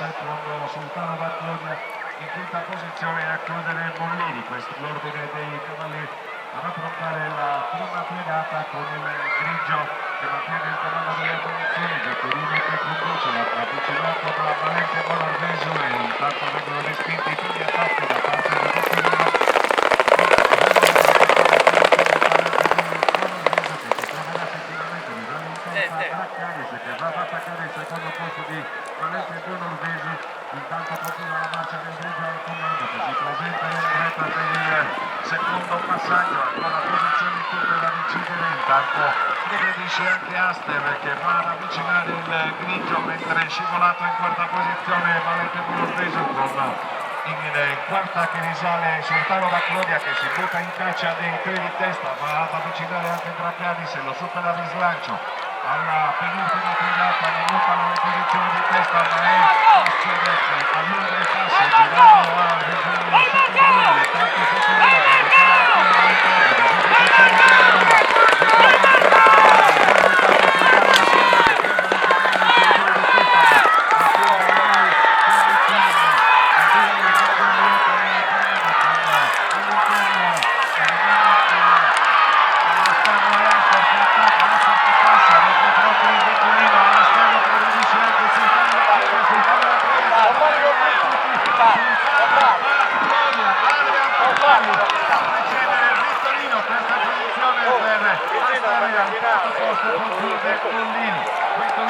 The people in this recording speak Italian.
secondo Sultano Battonia, in quinta posizione a chiudere Mollini. Questo è l'ordine dei cavalli ad affrontare la prima piegata con il grigio che mantiene il cavallo delle posizioni, Giaccherino che conduce, avvicinato da Valente Bonorveso, e intanto vengono respinti i primi attacchi da parte di Giaccherino. Che va ad attaccare il secondo posto di Valente Bonorveso. Intanto continua la marcia del grigio al comando, che si presenta in retta per il secondo passaggio, ancora posizioni tutte da decidere. Intanto aggredisce anche Aster, che va ad avvicinare il grigio, mentre è scivolato in quarta posizione Valente Bonorveso, con in quarta che risale Sultano Battonia, che si butta in caccia dei tre di testa, va ad avvicinare anche Drapiani, se lo supera di slancio alla penultima piegata, non notano le posizioni di testa, ma è Ascedette, allunga i passi girando a Reggiano Superiore, intanto Superiore dove c'è la prima all'interno, posizione per Roma, questa posizione per Astaria al quarto posto conclude Mollini.